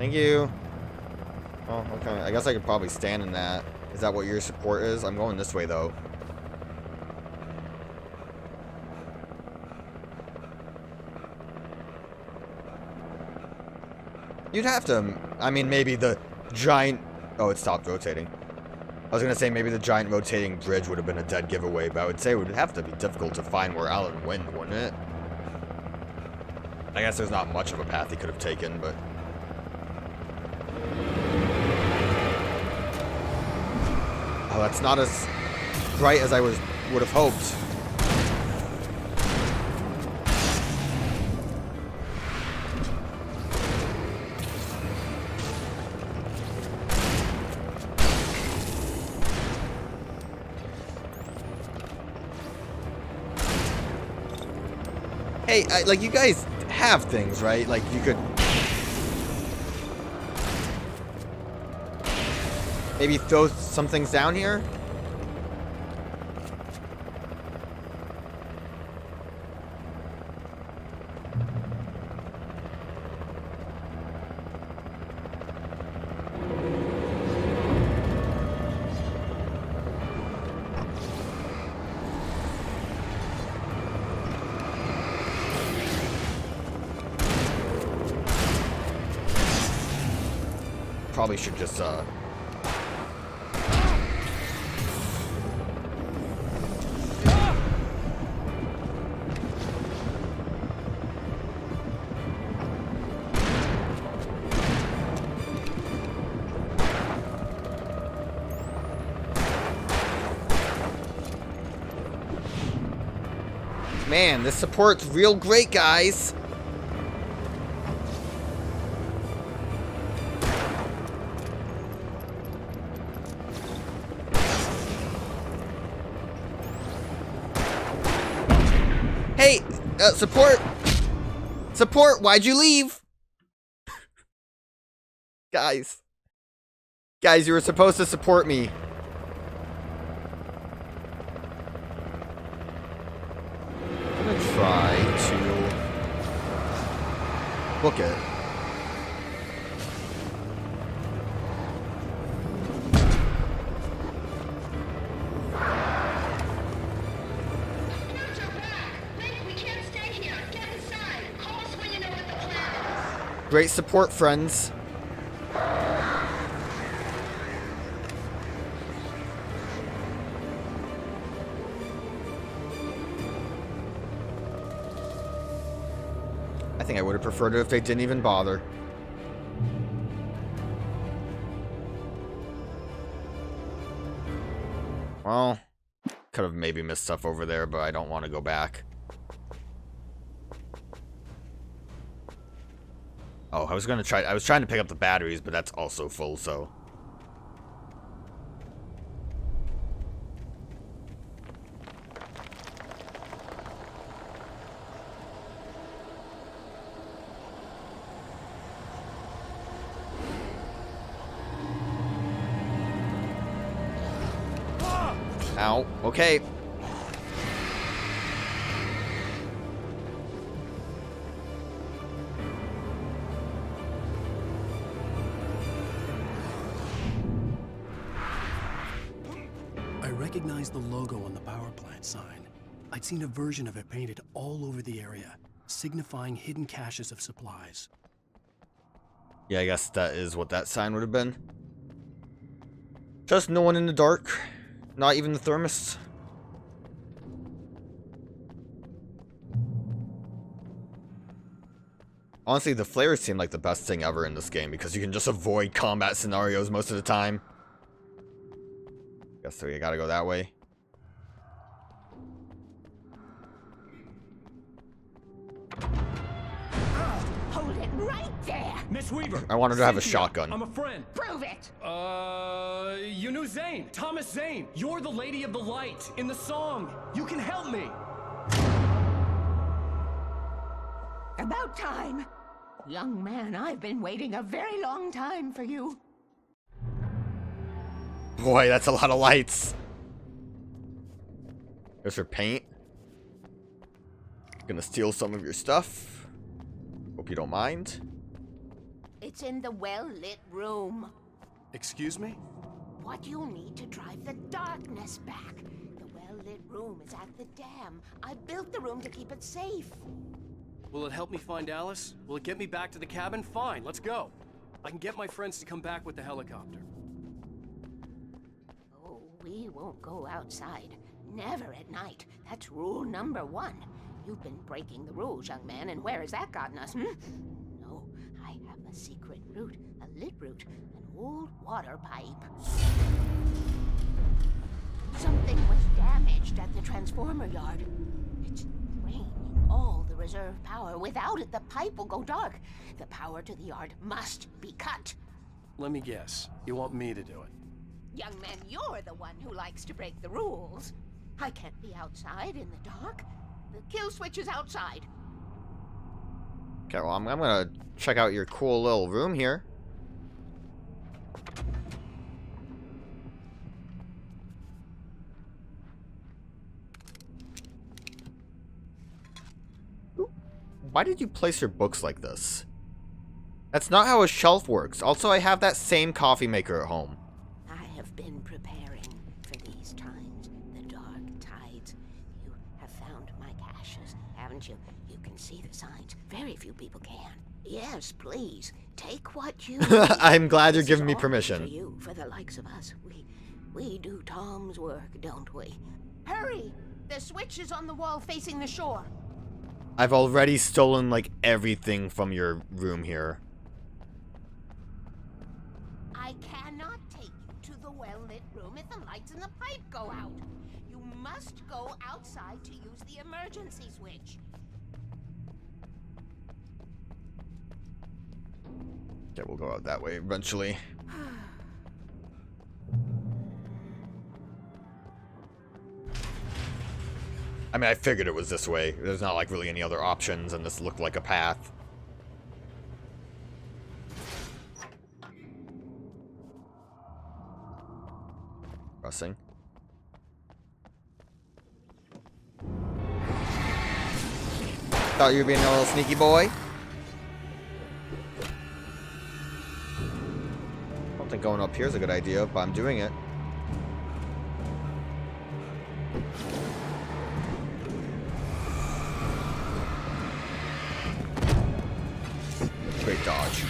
Thank you. Oh, okay. I guess I could probably stand in that. Is that what your support is? I'm going this way, though. You'd have to... I mean, maybe the giant... Oh, it stopped rotating. I was going to say maybe the giant rotating bridge would have been a dead giveaway, but I would say it would have to be difficult to find where Alan went, wouldn't it? I guess there's not much of a path he could have taken, but... Oh, that's not as bright as I would have hoped. Hey, like, you guys have things, right? Like, you could... maybe throw some things down here? Probably should just, Man, this support's real great, guys. Hey, support! Support, why'd you leave? Guys. Guys, you were supposed to support me. I'm gonna try to book it. Great support, friends. I think I would have preferred it if they didn't even bother. Well, could have maybe missed stuff over there, but I don't want to go back. Oh, I was trying to pick up the batteries, but that's also full, so. Ow, okay. I recognized the logo on the power plant sign. I'd seen a version of it painted all over the area, signifying hidden caches of supplies. Yeah, I guess that is what that sign would have been. Just no one in the dark. Not even the thermos. Honestly, the flares seem like the best thing ever in this game because you can just avoid combat scenarios most of the time. Guess so, you gotta go that way. Hold it right there! Miss Weaver! I wanted to have a Cynthia, shotgun. I'm a friend. Prove it! You knew Zane. Thomas Zane. You're the Lady of the Light in the song. You can help me. About time. Young man, I've been waiting a very long time for you. Boy, that's a lot of lights. There's her paint. Gonna steal some of your stuff. Hope you don't mind. It's in the well-lit room. Excuse me? What you'll need to drive the darkness back. The well-lit room is at the dam. I built the room to keep it safe. Will it help me find Alice? Will it get me back to the cabin? Fine, let's go. I can get my friends to come back with the helicopter. Oh, we won't go outside. Never at night. That's rule number 1. You've been breaking the rules, young man, and where has that gotten us, No, I have a secret route, a lit route, an old water pipe. Something was damaged at the transformer yard. It's draining all the reserve power. Without it, the pipe will go dark. The power to the yard must be cut. Let me guess. You want me to do it? Young man, you're the one who likes to break the rules. I can't be outside in the dark. The kill switch is outside. Okay, well, I'm gonna check out your cool little room here. Why did you place your books like this? That's not how a shelf works. Also, I have that same coffee maker at home. I have been preparing for these times. The dark tides. You have found my caches, haven't you? You can see the signs. Very few people can. Yes, please. Take what you I'm glad you're This giving is me all permission. For you, for the likes of us. We do Tom's work, don't we? Hurry! The switch is on the wall facing the shore. I've already stolen, like, everything from your room here. I cannot take you to the well-lit room if the lights in the pipe go out. You must go outside to use the emergency switch. Okay, we'll go out that way eventually. I mean, I figured it was this way. There's not, like, really any other options, and this looked like a path. Pressing. Thought you were being a little sneaky boy. I don't think going up here is a good idea, but I'm doing it. Great dodge.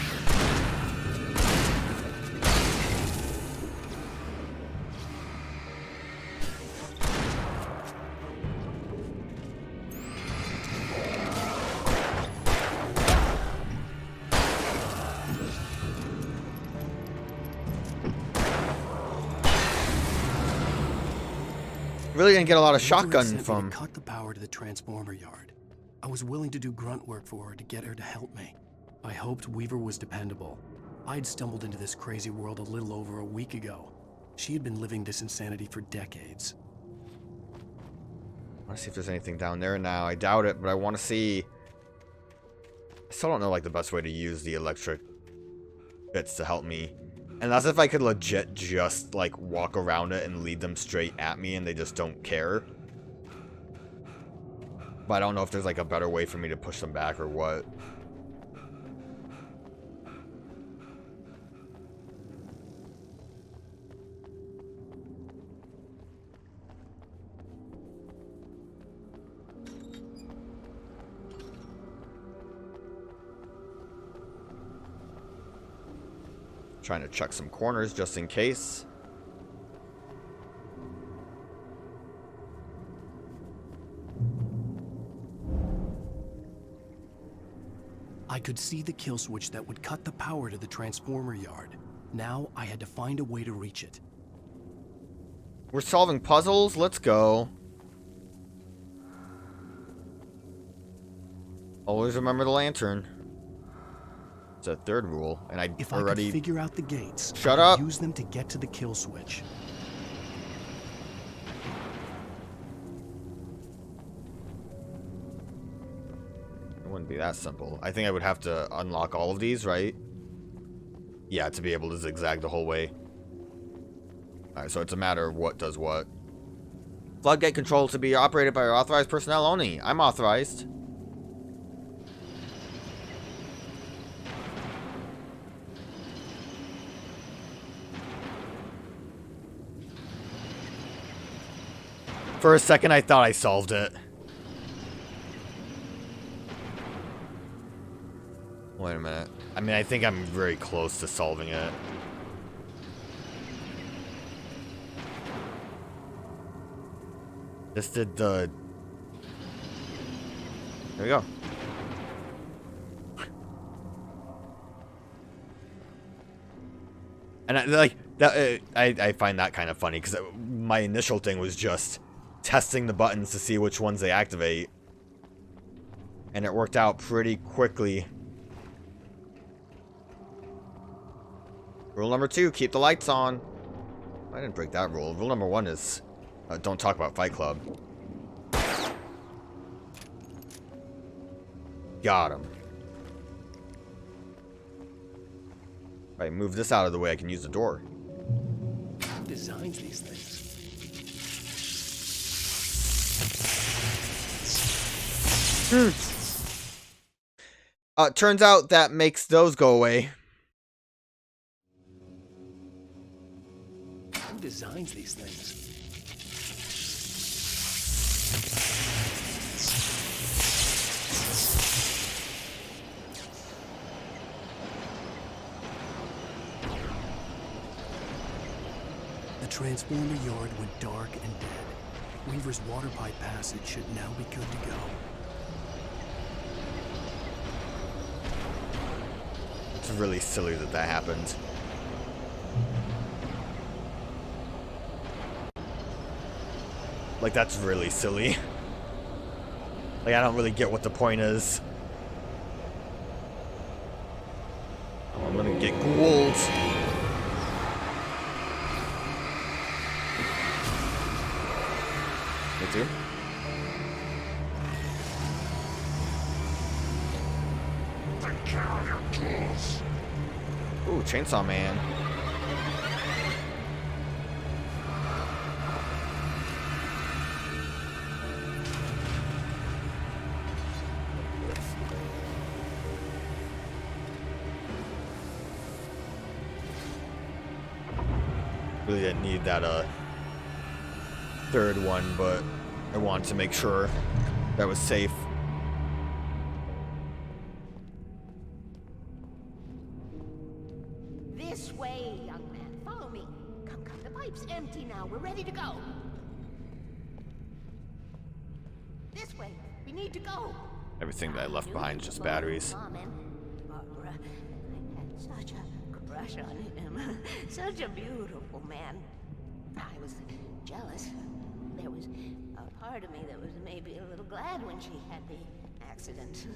Really didn't get a lot of shotgun Sent me to from. cut the power to the transformer yard. I was willing to do grunt work for her to get her to help me. I hoped Weaver was dependable. I'd stumbled into this crazy world a little over a week ago. She had been living this insanity for decades. I want to see if there's anything down there now. I doubt it, but I want to see. I still don't know, like, the best way to use the electric bits to help me. And that's if I could legit just, like, walk around it and lead them straight at me and they just don't care. But I don't know if there's, like, a better way for me to push them back or what. Trying to check some corners just in case. I could see the kill switch that would cut the power to the transformer yard. Now I had to find a way to reach it. We're solving puzzles. Let's go. Always remember the lantern. It's a third rule, and I If already. I could figure out the gates, Shut I up. could use them to get to the kill switch. It wouldn't be that simple. I think I would have to unlock all of these, right? Yeah, to be able to zigzag the whole way. Alright, so it's a matter of what does what. Floodgate control to be operated by authorized personnel only. I'm authorized. For a second, I thought I solved it. Wait a minute. I mean, I think I'm very close to solving it. This did the... There we go. And I find that kind of funny because my initial thing was just testing the buttons to see which ones they activate, and it worked out pretty quickly. Rule number 2: keep the lights on. I didn't break that rule. Rule number 1 is don't talk about Fight Club. Got him. Right, move this out of the way. I can use the door. Who designs these things? Turns out that makes those go away. Who designs these things? The transformer yard went dark and dead. Weaver's water pipe passage should now be good to go. It's really silly that that happened. Like, that's really silly. Like, I don't really get what the point is. Oh, I'm gonna get ghouled. Me too. Ooh, Chainsaw Man. Really didn't need that third one, but I wanted to make sure that was safe. This way, young man. Follow me. Come, come. The pipe's empty now. We're ready to go. This way. We need to go. Everything that I left behind is just batteries. Mom and Barbara, I had such a crush on him. Such a beautiful man. I was jealous. There was a part of me that was maybe a little glad when she had the accident.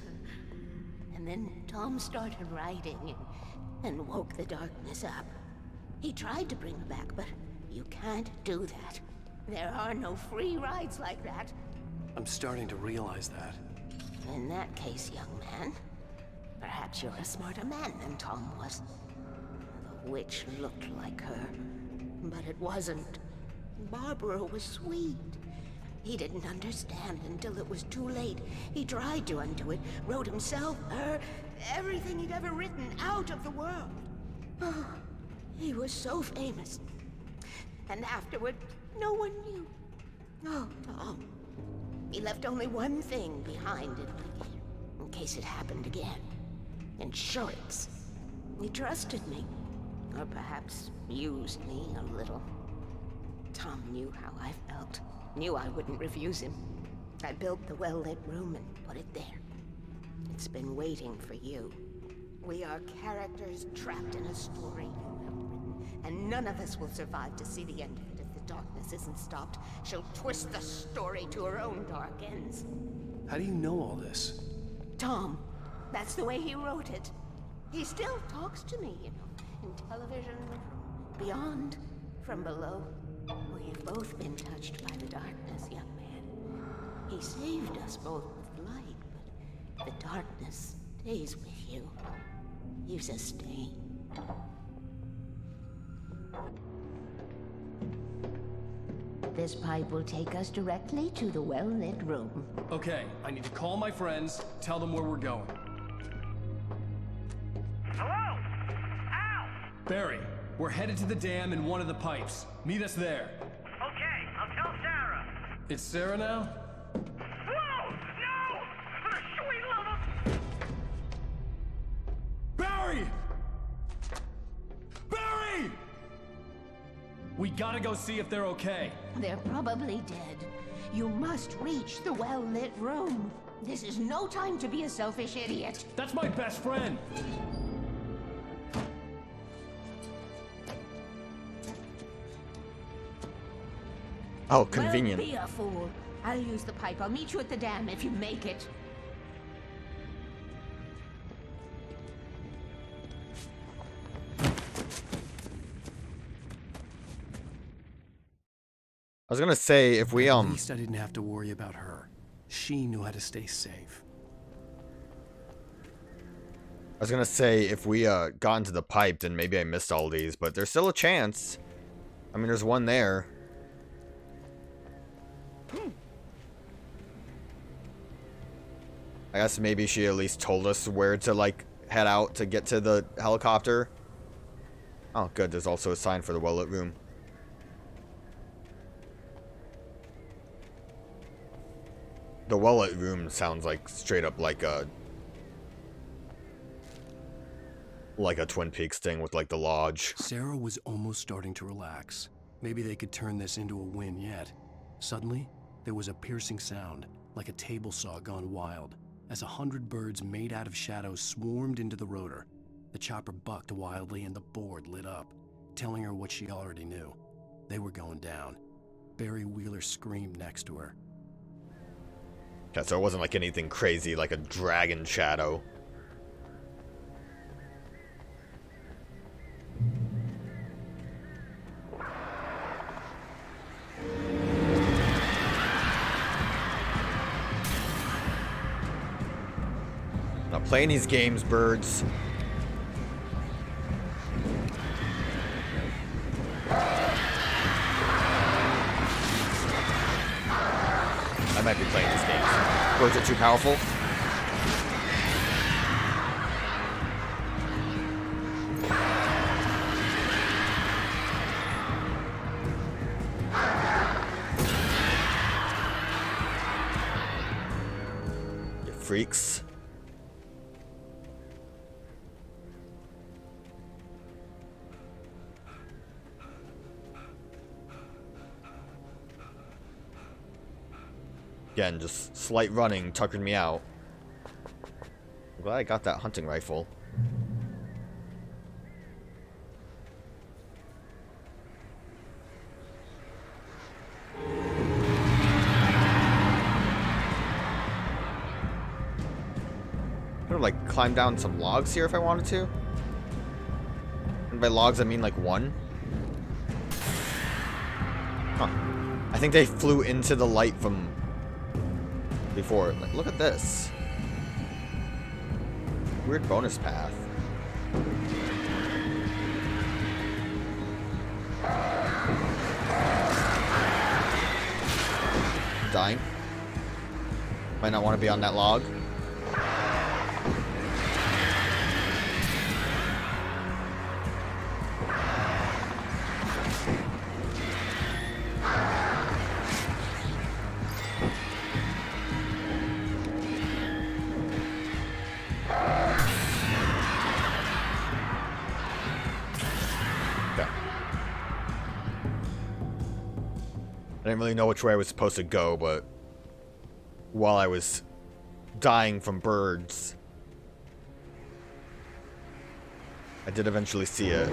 And then Tom started writing and woke the darkness up. He tried to bring her back, but you can't do that. There are no free rides like that. I'm starting to realize that. In that case, young man, perhaps you're a smarter man than Tom was. The witch looked like her, but it wasn't. Barbara was sweet. He didn't understand until it was too late. He tried to undo it, wrote himself, her, everything he'd ever written out of the world. Oh, he was so famous. And afterward, no one knew. Oh, Tom. He left only one thing behind in case it happened again. Insurance. He trusted me. Or perhaps used me a little. Tom knew how I felt. Knew I wouldn't refuse him. I built the well-lit room and put it there. It's been waiting for you. We are characters trapped in a story you have written, and none of us will survive to see the end of it if the darkness isn't stopped. She'll twist the story to her own dark ends. How do you know all this? Tom, that's the way he wrote it. He still talks to me, you know, in television, from beyond, from below. We've both been touched by the darkness, young man. He saved us both with light, but the darkness stays with you. You sustain. This pipe will take us directly to the well-lit room. Okay, I need to call my friends, tell them where we're going. Hello? Al! Barry, we're headed to the dam in one of the pipes. Meet us there. Okay, I'll tell Sarah. It's Sarah now? Whoa! No! For the sweet love of... Barry! Barry! We gotta go see if they're okay. They're probably dead. You must reach the well-lit room. This is no time to be a selfish idiot. That's my best friend. Oh, convenient. Well, be a fool. I'll use the pipe. I'll meet you at the dam if you make it. I was gonna say, if we, At least I didn't have to worry about her. She knew how to stay safe. I was gonna say, if we, got into the pipe, then maybe I missed all these, but there's still a chance. I mean, there's one there. I guess maybe she at least told us where to, like, head out to get to the helicopter. Oh, good. There's also a sign for the well-lit room. The well-lit room sounds like straight up like a Twin Peaks thing with, like, the lodge. Sarah was almost starting to relax. Maybe they could turn this into a win yet. Suddenly, there was a piercing sound, like a table saw gone wild, as 100 birds made out of shadows swarmed into the rotor. The chopper bucked wildly and the board lit up, telling her what she already knew. They were going down. Barry Wheeler screamed next to her. Yeah, so it wasn't like anything crazy, like a dragon shadow. Not playing these games, birds. I might be playing these games. Birds are too powerful. You freaks. Again, just slight running, tucking me out. I'm glad I got that hunting rifle. I could like climb down some logs here if I wanted to. And by logs I mean like one. Huh. I think they flew into the light from before. Like, look at this. Weird bonus path. Dying. Might not want to be on that log. I didn't really know which way I was supposed to go, but while I was dying from birds, I did eventually see it.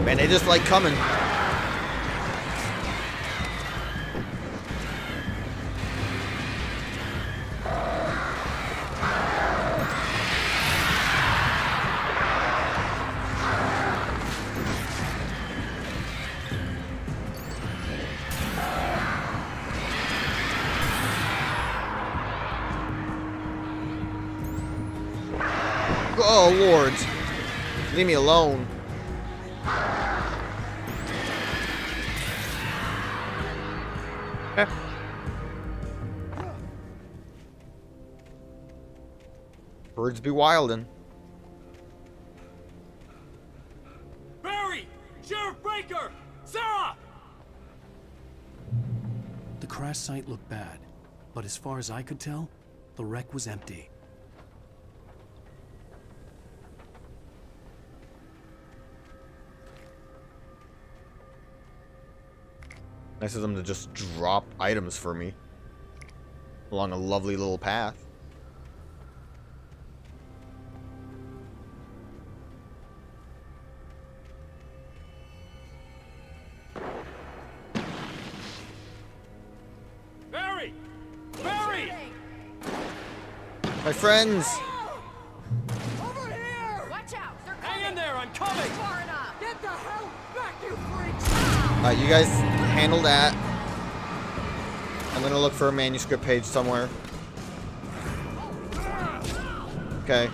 Man, they just like coming. Oh, Lord. Leave me alone. Okay. Birds be wildin'. Barry! Sheriff Baker! Sarah! The crash site site looked bad, but as far as I could tell, the wreck was empty. Nice of them to just drop items for me along a lovely little path. Barry! Barry! My friends! Over here! Watch out! They're coming! Hang in there, I'm coming! Far enough! Get the hell back, you freaks! Alright, you guys handle that. I'm gonna look for a manuscript page somewhere. Okay.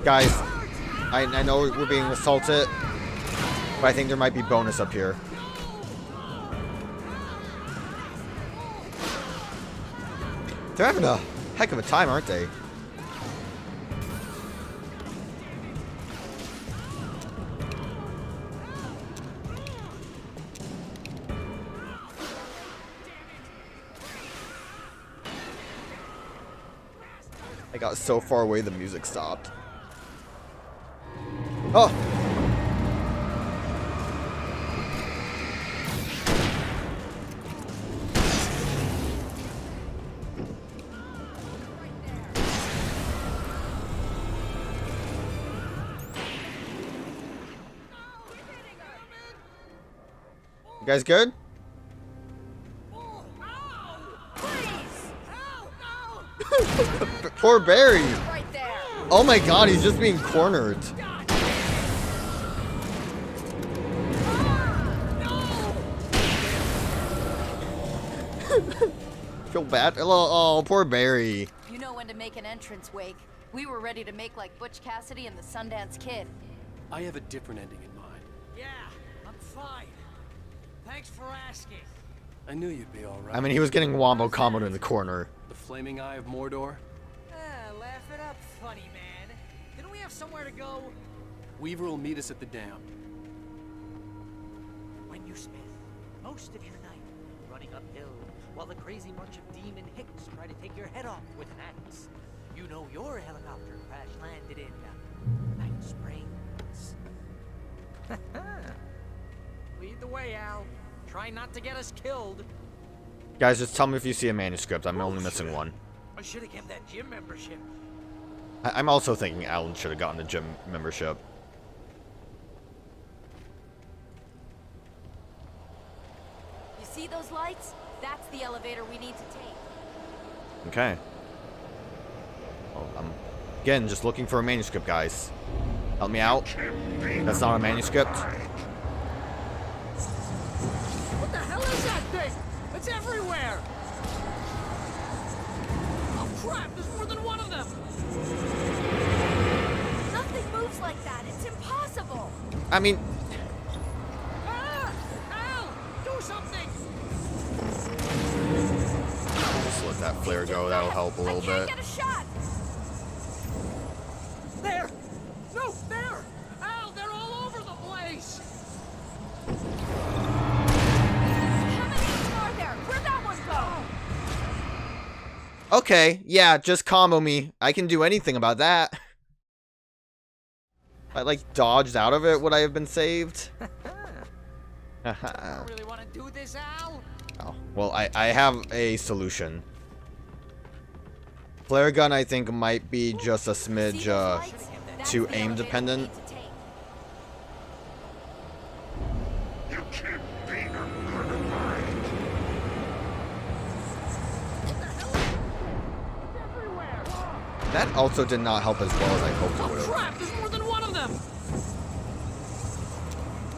Guys, I know we're being assaulted, but I think there might be bonus up here. They're having a heck of a time, aren't they? I got so far away the music stopped. Oh! You guys good? Poor Barry. Right there! Oh my god, he's just being cornered. Feel bad. Oh, poor Barry. You know when to make an entrance, Wake. We were ready to make like Butch Cassidy and the Sundance Kid. I have a different ending in mind. Yeah, I'm fine. Thanks for asking. I knew you'd be alright. I mean, he was getting wombo comboed in the corner. The Flaming Eye of Mordor? Laugh it up, funny man. Didn't we have somewhere to go? Weaver will meet us at the dam. When you spend most of your night running uphill while the crazy bunch of demon hicks try to take your head off with an axe, you know your helicopter crash landed in Night Springs. Lead the way, Al. Try not to get us killed. Guys, just tell me if you see a manuscript. I'm only missing one. I should have kept that gym membership. I'm also thinking Alan should have gotten the gym membership. You see those lights? That's the elevator we need to take. Okay. Well, I'm, again, just looking for a manuscript, guys. Help me out. That's not a manuscript. What the hell is that thing? It's everywhere! Oh crap, there's more than one of them! Nothing moves like that. It's impossible. I mean, Ah! Al! Do something! just let that flare go. That'll help a little I can't bit. get a shot. There! No, there! Al, they're all over the place! How many more there? Where'd that one go? Okay, yeah, just combo me. I can do anything about that. If I, like, dodged out of it, would I have been saved? I don't really want to do this, Al. Oh, well, I have a solution. Flare gun, I think, might be just a See smidge, those lights? That's too the aim elevator we dependent. need to take. That also did not help as well as I hoped it Oh would have. crap, there's more than one of them!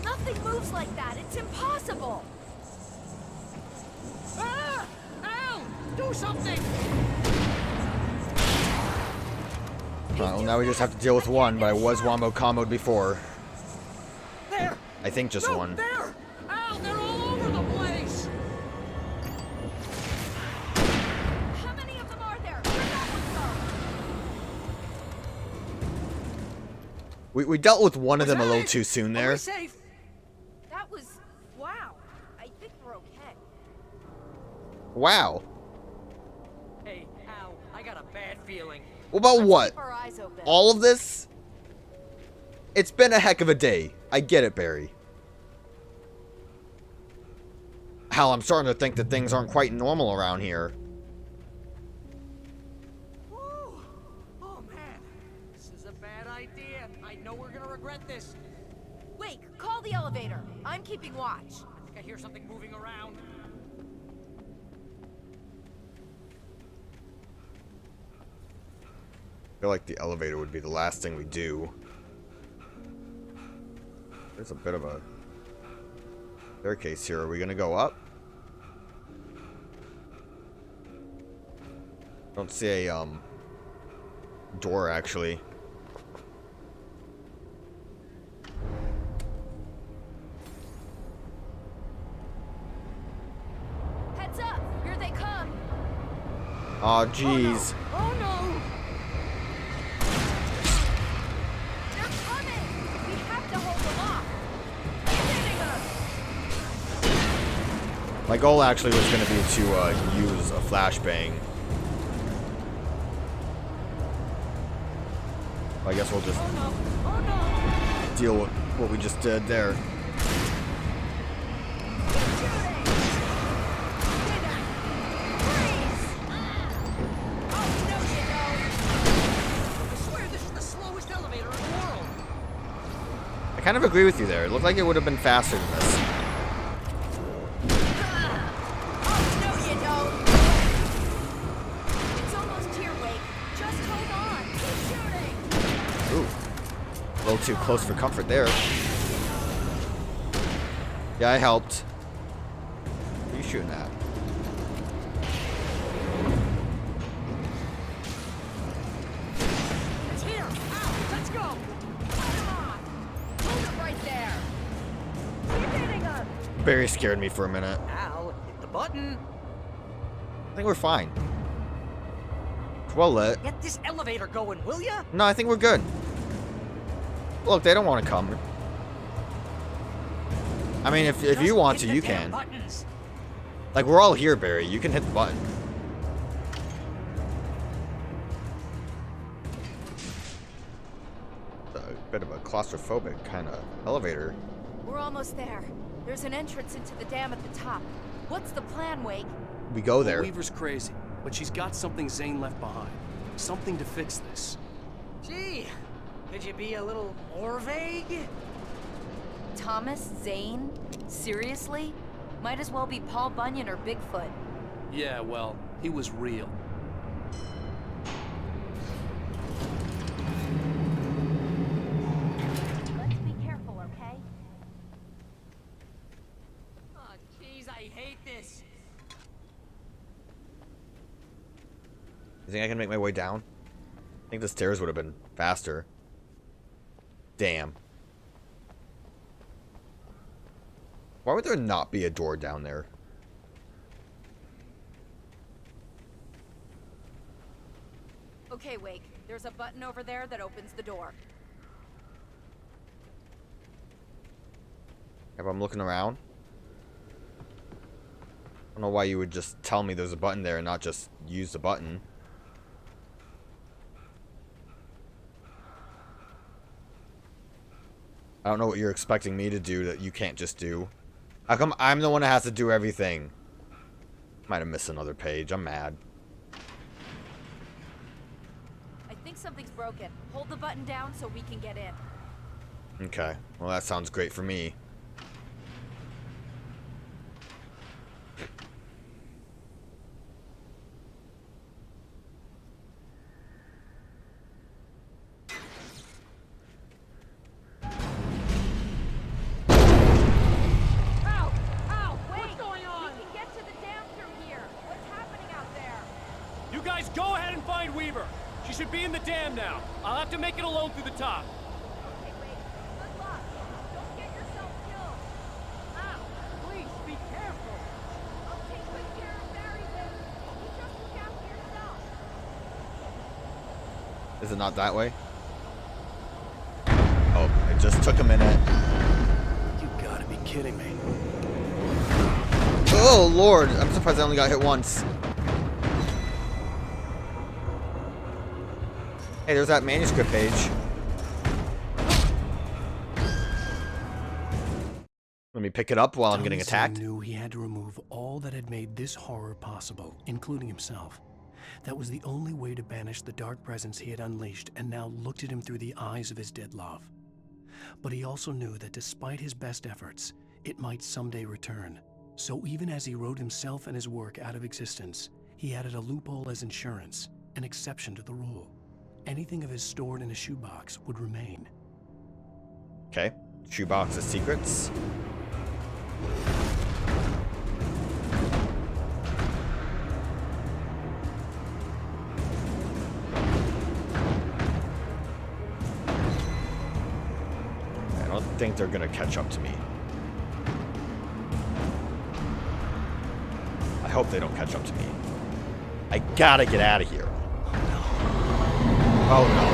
Nothing moves like that. It's impossible. Ah! Al! Do something! Well, now we just have to deal with one, but I was wombo comboed before. There! I think just No, one. there! Al, they're all over the place! We dealt with one of Was them a that little it? too soon Are there. we safe? That was... wow. I think we're okay. Wow. Hey, ow, I got a bad feeling. What about Let's what? keep our eyes open. All of this? It's been a heck of a day. I get it, Barry. Hell, I'm starting to think that things aren't quite normal around here. Woo. Oh man, this is a bad idea. I know we're gonna regret this. Wait, call the elevator. I'm keeping watch. I think I hear something moving around. I feel like the elevator would be the last thing we do. There's a bit of a staircase here. Are we gonna go up? Don't see a door actually. Heads up! Here they come! Aw, jeez. Oh no! They're coming! We have to hold them off! They're hitting us! My goal actually was gonna be to use a flashbang. I guess we'll just deal with what we just did there. I kind of agree with you there. It looked like it would have been faster than this. Ooh. A little too close for comfort there. Yeah, I helped. What are you shooting at? It's here! Ow! Let's go! Come on! Hold it right there! Keep hitting us! Barry scared me for a minute. Ow, hit the button. I think we're fine. It's well lit. Get this elevator going, will ya? No, I think we're good. Look, they don't want to come. I mean, if Just you want hit to, the you damn can. Buttons. Like, we're all here, Barry. You can hit the button. A bit of a claustrophobic kind of elevator. We're almost there. There's an entrance into the dam at the top. What's the plan, Wake? We go there. Weaver's crazy, but she's got something Zane left behind. Something to fix this. Gee, could you be a little more vague? Thomas Zane? Seriously? Might as well be Paul Bunyan or Bigfoot. Yeah, well, he was real. Let's be careful, okay? Oh, jeez, I hate this. You think I can make my way down? I think the stairs would have been faster. Damn. Why would there not be a door down there? Okay, Wake. There's a button over there that opens the door. If I'm looking around, I don't know why you would just tell me there's a button there and not just use the button. I don't know what you're expecting me to do that you can't just do. How come I'm the one that has to do everything? Might have missed another page. I'm mad. I think something's broken. Hold the button down so we can get in. Okay. Well, that sounds great for me. Ow! Ow! What's going on? We can get to the dam through here. What's happening out there? You guys go ahead and find Weaver. She should be in the dam now. I'll have to make it alone through the top. Okay, Wake. Good luck. Don't get yourself killed. Ow! Please be careful! I'll take good care of Barry, Wake. You just look after yourself. Is it not that way? just took a minute. You gotta be kidding me. Oh, Lord. I'm surprised I only got hit once. Hey, there's that manuscript page. Let me pick it up while I'm getting attacked. He knew he had to remove all that had made this horror possible, including himself. That was the only way to banish the dark presence he had unleashed and now looked at him through the eyes of his dead love. But he also knew that despite his best efforts, it might someday return. So even as he wrote himself and his work out of existence, he added a loophole as insurance, an exception to the rule. Anything of his stored in a shoebox would remain. Okay. Shoebox of secrets. I don't think they're gonna catch up to me. I hope they don't catch up to me. I gotta get out of here. Oh no.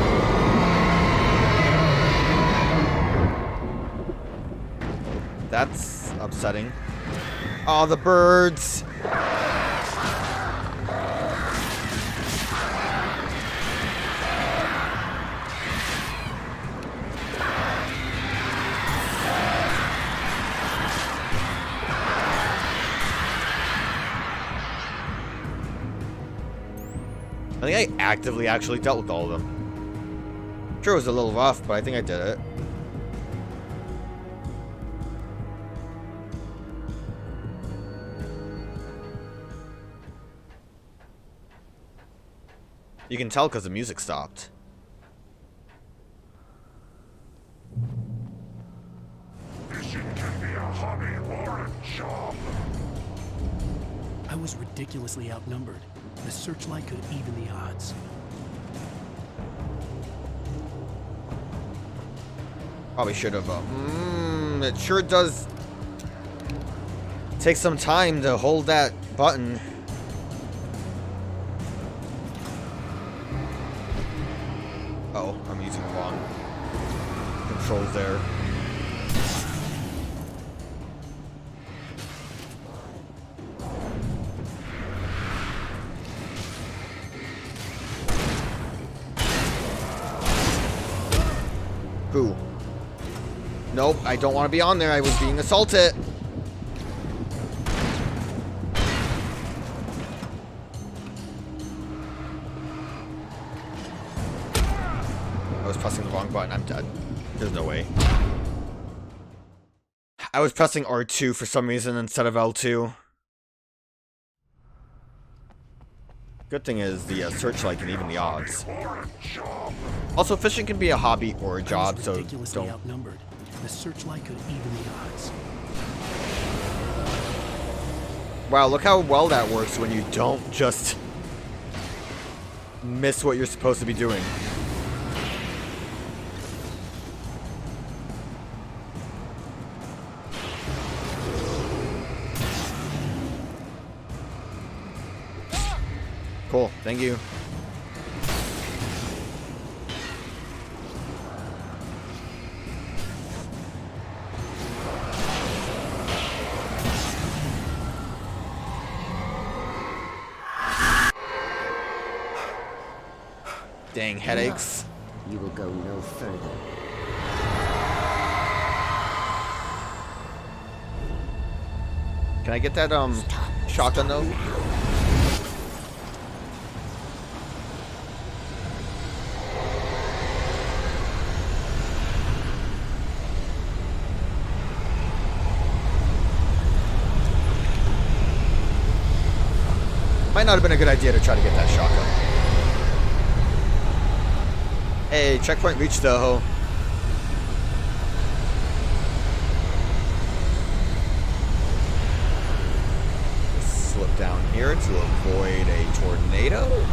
That's upsetting. Oh, the birds. I think I actively actually dealt with all of them. Sure, it was a little rough, but I think I did it. You can tell because the music stopped. Fishing can be a hobby or a job. I was ridiculously outnumbered. The searchlight could even the odds. Probably should have. It sure does take some time to hold that button. Oh, I'm using the wrong controls there. Who? Nope, I don't want to be on there. I was being assaulted. I was pressing the wrong button. I'm dead. There's no way. I was pressing R2 for some reason instead of L2. Good thing is the searchlight can even the odds. Also, fishing can be a hobby or a job, so ridiculously don't. Outnumbered. The searchlight could even the odds. Wow, look how well that works when you don't just miss what you're supposed to be doing. Cool, thank you. Dang headaches. You will go no further. Can I get that shotgun though? Might not have been a good idea to try to get that shotgun. Hey, checkpoint reached though. Slip down here to avoid a tornado.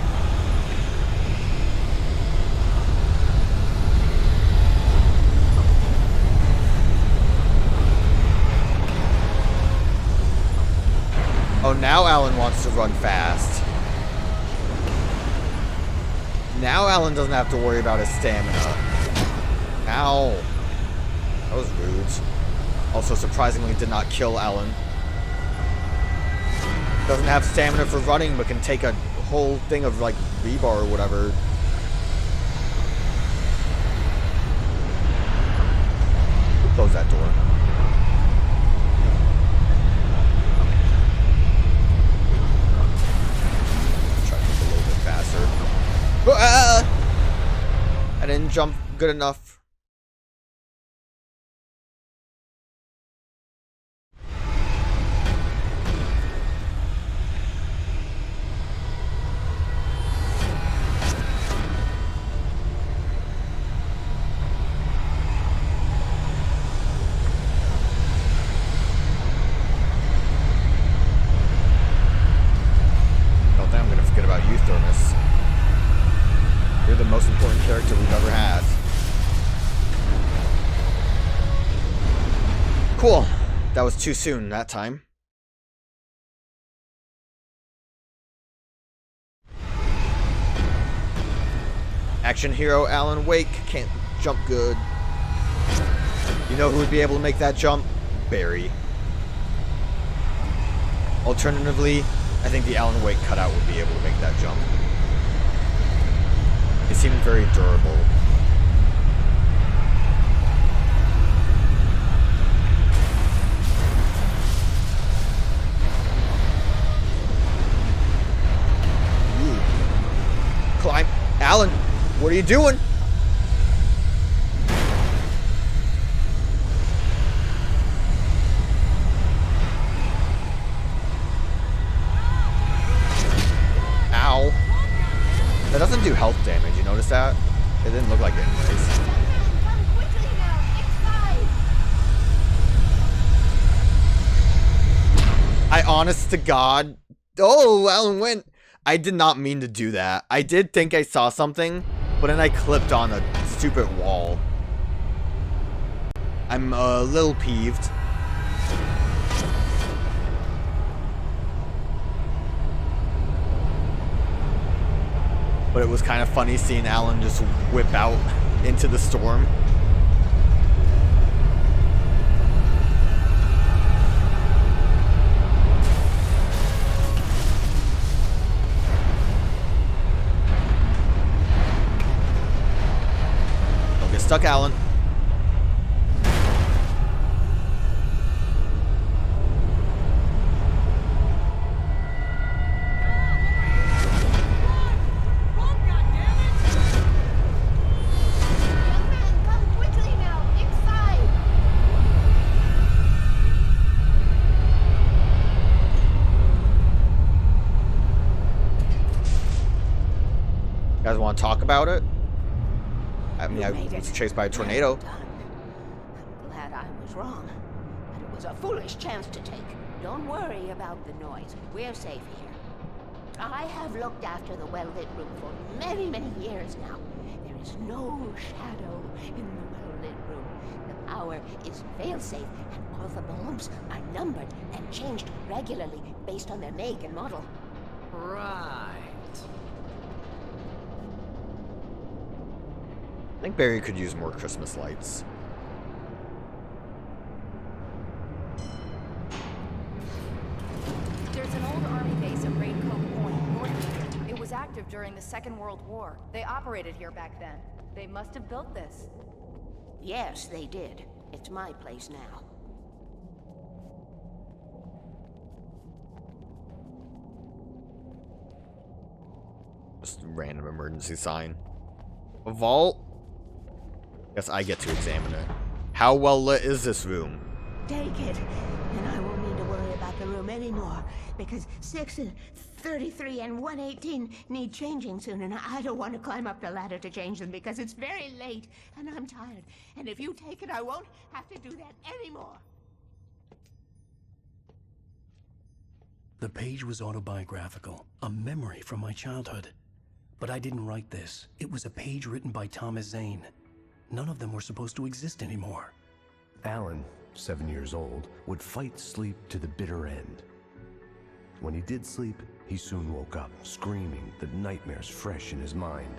Oh, now Alan wants to run fast. Now Alan doesn't have to worry about his stamina. Ow. That was rude. Also, surprisingly, did not kill Alan. Doesn't have stamina for running, but can take a whole thing of, like, rebar or whatever. Close that door. Try to move a little bit faster. I didn't jump good enough. You're the most important character we've ever had. Cool. That was too soon that time. Action hero Alan Wake can't jump good. You know who would be able to make that jump? Barry. Alternatively, I think the Alan Wake cutout would be able to make that jump. It seemed very durable. Ooh. Climb. Alan, what are you doing? Ow. That doesn't do health damage, you notice that? It didn't look like it anyways. Come quickly now, inside! I honest to God. Oh, Alan went. I did not mean to do that. I did think I saw something, but then I clipped on a stupid wall. I'm a little peeved. But it was kind of funny seeing Alan just whip out into the storm. Don't get stuck, Alan. You guys want to talk about it? I mean, I was chased by a tornado. I'm glad I was wrong, but it was a foolish chance to take. Don't worry about the noise. We're safe here. I have looked after the well-lit room for many, many years now. There is no shadow in the well-lit room. The power is fail-safe, and all the bulbs are numbered and changed regularly based on their make and model. Right. I think Barry could use more Christmas lights. There's an old army base at Raincoat Point, north of here. It was active during the Second World War. They operated here back then. They must have built this. Yes, they did. It's my place now. Just a random emergency sign. A vault? Guess I get to examine it. How well lit is this room? Take it, and I won't need to worry about the room anymore, because 6 and 33 and 118 need changing soon, and I don't want to climb up the ladder to change them because it's very late, and I'm tired. And if you take it, I won't have to do that anymore. The page was autobiographical, a memory from my childhood. But I didn't write this. It was a page written by Thomas Zane. None of them were supposed to exist anymore. Alan, 7 years old, would fight sleep to the bitter end. When he did sleep, he soon woke up, screaming, the nightmares fresh in his mind.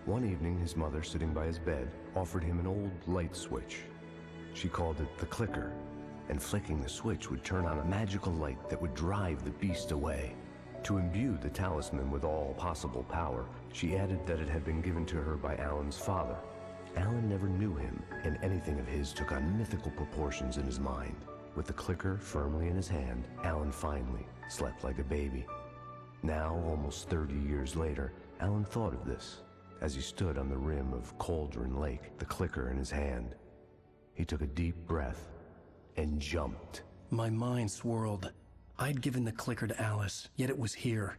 One evening, his mother, sitting by his bed, offered him an old light switch. She called it the clicker, and flicking the switch would turn on a magical light that would drive the beast away. To imbue the talisman with all possible power, she added that it had been given to her by Alan's father. Alan never knew him, and anything of his took on mythical proportions in his mind. With the clicker firmly in his hand, Alan finally slept like a baby. Now, almost 30 years later, Alan thought of this as he stood on the rim of Cauldron Lake, the clicker in his hand. He took a deep breath and jumped. My mind swirled. I'd given the clicker to Alice, yet it was here.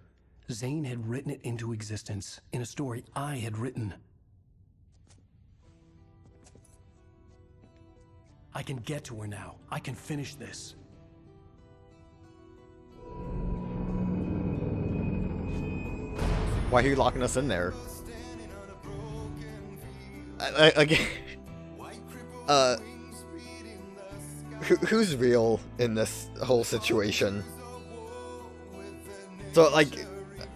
Zane had written it into existence in a story I had written. I can get to her now. I can finish this. Why are you locking us in there? Again, who's real in this whole situation? So, like,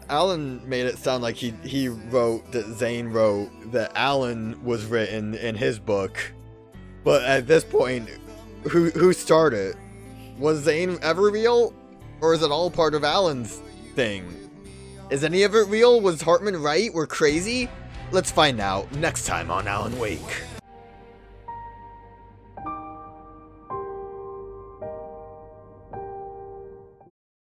Alan made it sound like he wrote that Zane wrote that Alan was written in his book, but at this point, who started? Was Zane ever real, or is it all part of Alan's thing? Is any of it real? Was Hartman right? We're crazy? Let's find out next time on Alan Wake.